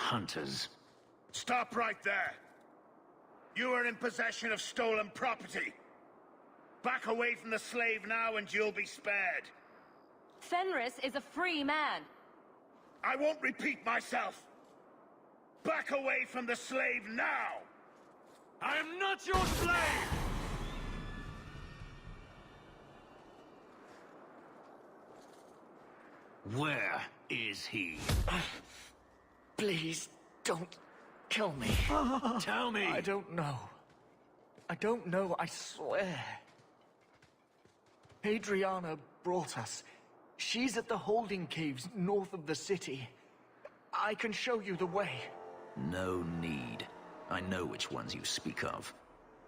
hunters. Stop right there! You are in possession of stolen property. Back away from the slave now and you'll be spared. Fenris is a free man. I won't repeat myself. Back away from the slave now! I am not your slave! Where is he? Please, don't kill me. Tell me! I don't know. I don't know, I swear. Hadriana brought us. She's at the holding caves north of the city. I can show you the way. No need. I know which ones you speak of.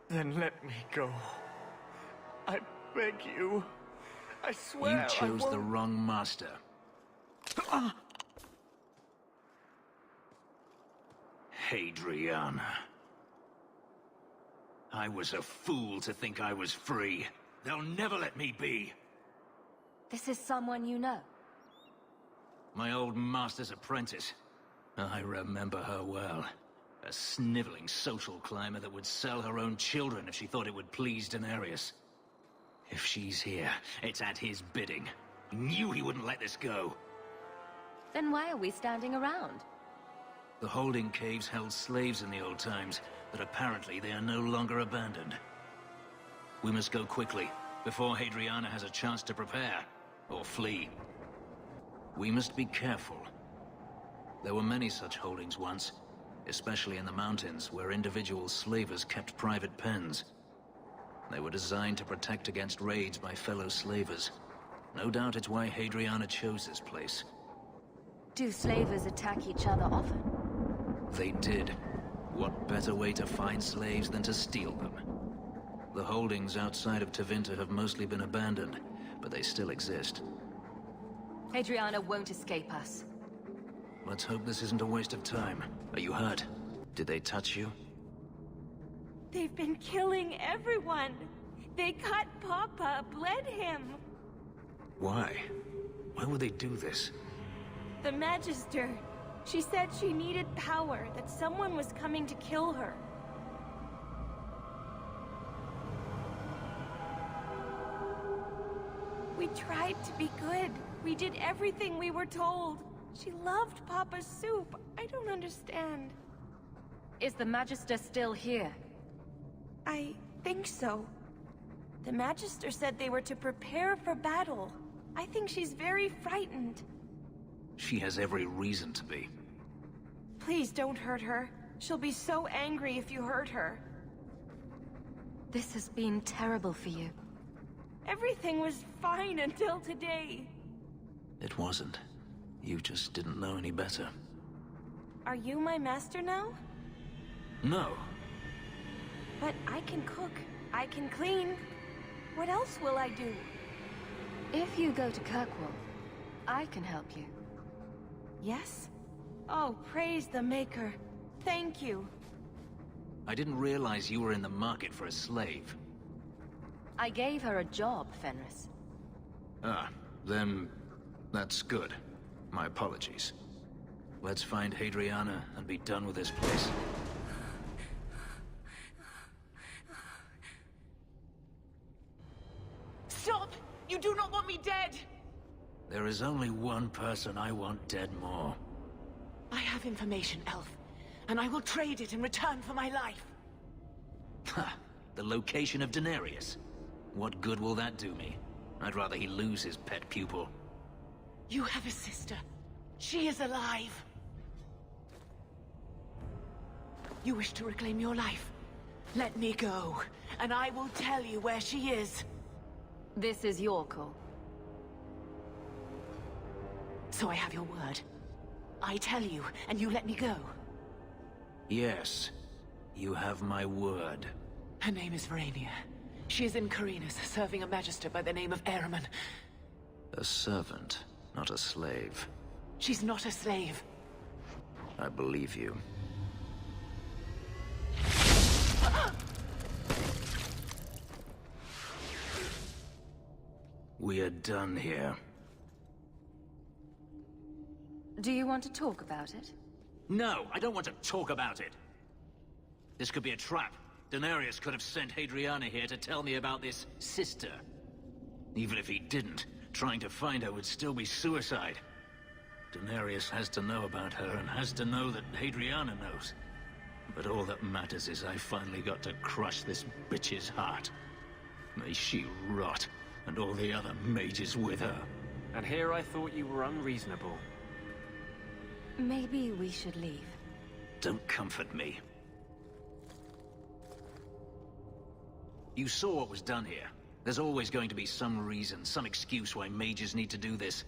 Then let me go. I beg you. I swear You chose the wrong master. Hadriana. I was a fool to think I was free. They'll never let me be. This is someone you know. My old master's apprentice. I remember her well. A sniveling social climber that would sell her own children if she thought it would please Denarius. If she's here, it's at his bidding. He knew he wouldn't let this go. Then why are we standing around? The holding caves held slaves in the old times, but apparently they are no longer abandoned. We must go quickly, before Hadriana has a chance to prepare, or flee. We must be careful. There were many such holdings once, especially in the mountains, where individual slavers kept private pens. They were designed to protect against raids by fellow slavers. No doubt it's why Hadriana chose this place. Do slavers attack each other often? They did. What better way to find slaves than to steal them? The holdings outside of Tevinter have mostly been abandoned, but they still exist. Hadriana won't escape us. Let's hope this isn't a waste of time. Are you hurt? Did they touch you? They've been killing everyone. They cut Papa, bled him. Why? Why would they do this? The Magister. She said she needed power, that someone was coming to kill her. We tried to be good. We did everything we were told. She loved Papa's soup. I don't understand. Is the Magister still here? I think so. The Magister said they were to prepare for battle. I think she's very frightened. She has every reason to be. Please don't hurt her. She'll be so angry if you hurt her. This has been terrible for you. Everything was fine until today. It wasn't. You just didn't know any better. Are you my master now? No. But I can cook. I can clean. What else will I do? If you go to Kirkwall, I can help you. Yes? Oh, praise the Maker. Thank you. I didn't realize you were in the market for a slave. I gave her a job, Fenris. Ah, then that's good. My apologies. Let's find Hadriana and be done with this place. Stop! You do not want me dead! There is only one person I want dead more. I have information, Elf, and I will trade it in return for my life. Ha! The location of Denarius. What good will that do me? I'd rather he lose his pet pupil. You have a sister. She is alive. You wish to reclaim your life? Let me go, and I will tell you where she is. This is your call. So I have your word. I tell you, and you let me go. Yes, you have my word. Her name is Verania. She is in Carinus, serving a magister by the name of Ahriman. A servant, not a slave. She's not a slave. I believe you. We are done here. Do you want to talk about it? No, I don't want to talk about it. This could be a trap. Daenerys could have sent Hadriana here to tell me about this sister. Even if he didn't, trying to find her would still be suicide. Daenerys has to know about her and has to know that Hadriana knows. But all that matters is I finally got to crush this bitch's heart. May she rot, and all the other mages with her. And here I thought you were unreasonable. Maybe we should leave. Don't comfort me. You saw what was done here. There's always going to be some reason, some excuse why mages need to do this.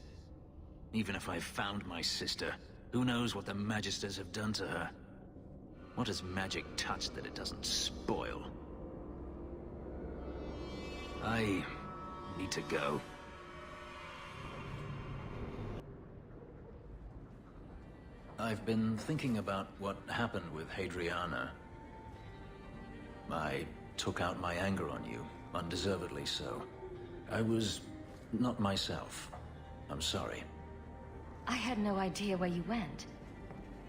Even if I've found my sister, who knows what the Magisters have done to her? What has magic touched that it doesn't spoil? I need to go. I've been thinking about what happened with Hadriana. I took out my anger on you, undeservedly so. I was not myself. I'm sorry. I had no idea where you went.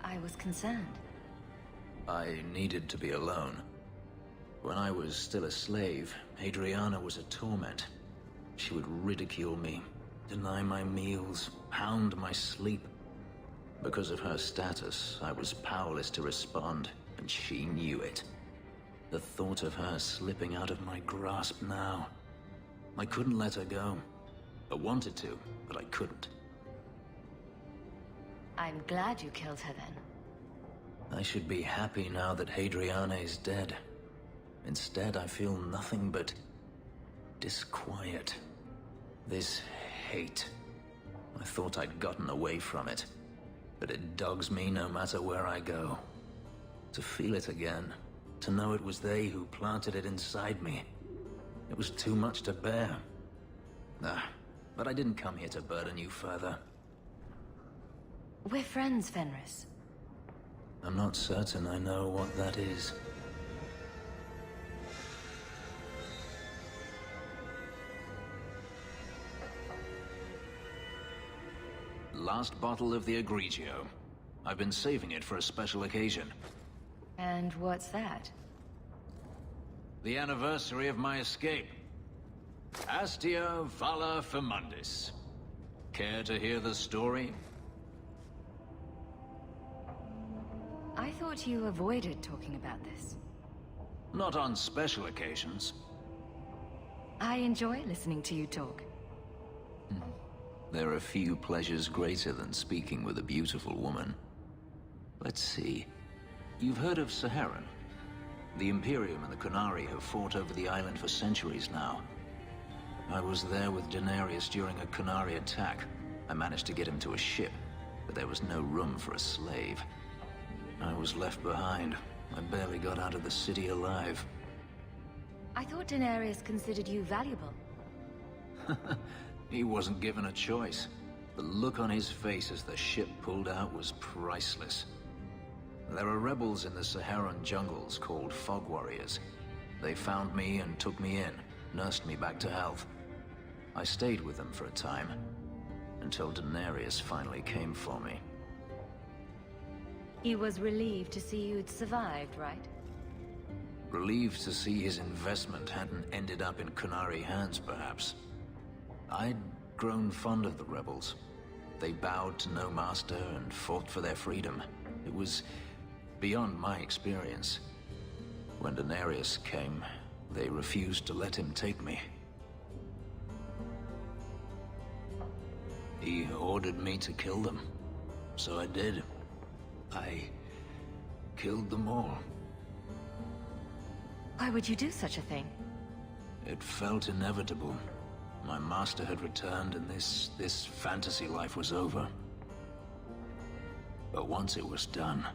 I was concerned. I needed to be alone. When I was still a slave, Hadriana was a torment. She would ridicule me, deny my meals, hound my sleep. Because of her status, I was powerless to respond, and she knew it. The thought of her slipping out of my grasp now. I couldn't let her go. I wanted to, but I couldn't. I'm glad you killed her then. I should be happy now that Hadriana is dead. Instead, I feel nothing but disquiet. This hate. I thought I'd gotten away from it, but it dogs me no matter where I go. To feel it again, to know it was they who planted it inside me. It was too much to bear. But I didn't come here to burden you further. We're friends, Fenris. I'm not certain I know what that is. Last bottle of the Egregio. I've been saving it for a special occasion. And what's that? The anniversary of my escape. Astia Vala Firmundis. Care to hear the story? I thought you avoided talking about this. Not on special occasions. I enjoy listening to you talk. There are few pleasures greater than speaking with a beautiful woman. Let's see. You've heard of Saharan? The Imperium and the Qunari have fought over the island for centuries now. I was there with Daenerys during a Qunari attack. I managed to get him to a ship, but there was no room for a slave. I was left behind. I barely got out of the city alive. I thought Daenerys considered you valuable. He wasn't given a choice. The look on his face as the ship pulled out was priceless. There are rebels in the Saharan jungles called Fog Warriors. They found me and took me in, nursed me back to health. I stayed with them for a time, until Daenerys finally came for me. He was relieved to see you'd survived, right? Relieved to see his investment hadn't ended up in Qunari hands, perhaps. I'd grown fond of the rebels. They bowed to no master and fought for their freedom. It was beyond my experience. When Daenerys came, they refused to let him take me. He ordered me to kill them, so I did. I killed them all. Why would you do such a thing? It felt inevitable. My master had returned and this fantasy life was over. But once it was done,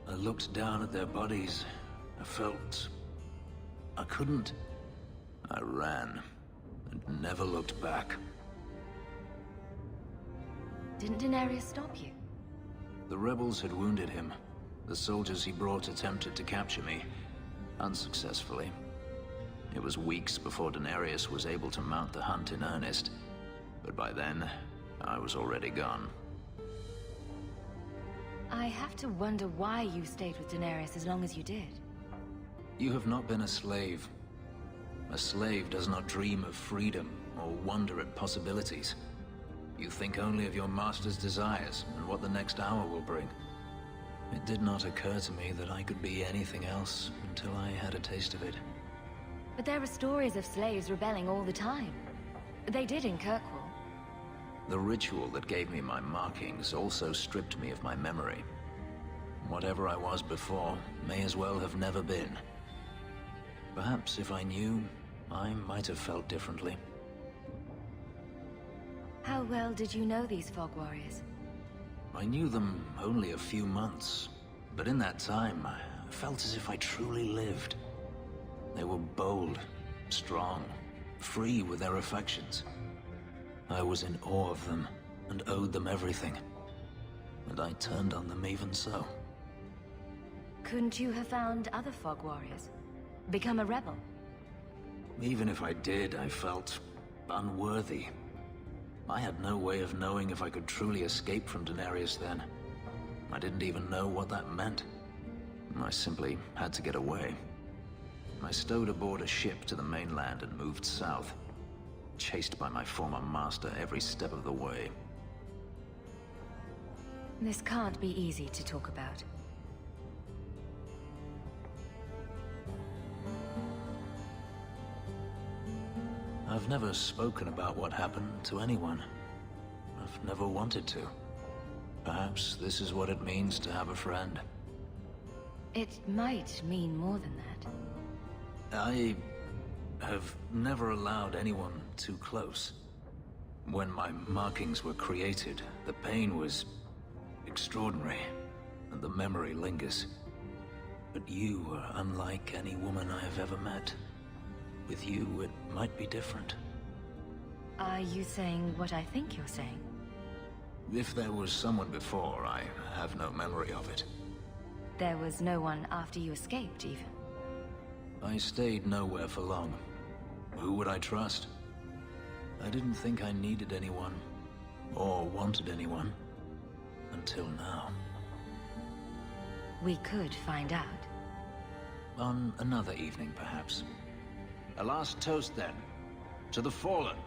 I looked down at their bodies. I felt I couldn't. I ran and never looked back. Didn't Daenerys stop you? The rebels had wounded him. The soldiers he brought attempted to capture me, unsuccessfully. It was weeks before Daenerys was able to mount the hunt in earnest, but by then, I was already gone. I have to wonder why you stayed with Daenerys as long as you did. You have not been a slave. A slave does not dream of freedom or wonder at possibilities. You think only of your master's desires and what the next hour will bring. It did not occur to me that I could be anything else until I had a taste of it. But there are stories of slaves rebelling all the time. They did in Kirkwall. The ritual that gave me my markings also stripped me of my memory. Whatever I was before may as well have never been. Perhaps if I knew, I might have felt differently. How well did you know these Fog Warriors? I knew them only a few months, but in that time, I felt as if I truly lived. They were bold, strong, free with their affections. I was in awe of them, and owed them everything. And I turned on them even so. Couldn't you have found other Fog Warriors? Become a rebel? Even if I did, I felt unworthy. I had no way of knowing if I could truly escape from Daenerys then. I didn't even know what that meant. I simply had to get away. I stowed aboard a ship to the mainland and moved south, chased by my former master every step of the way. This can't be easy to talk about. I've never spoken about what happened to anyone. I've never wanted to. Perhaps this is what it means to have a friend. It might mean more than that. I have never allowed anyone too close. When my markings were created, the pain was extraordinary, and the memory lingers. But you are unlike any woman I have ever met. With you, it might be different. Are you saying what I think you're saying? If there was someone before, I have no memory of it. There was no one after you escaped, even? I stayed nowhere for long. Who would I trust? I didn't think I needed anyone, or wanted anyone, until now. We could find out. On another evening, perhaps. A last toast, then. To the fallen.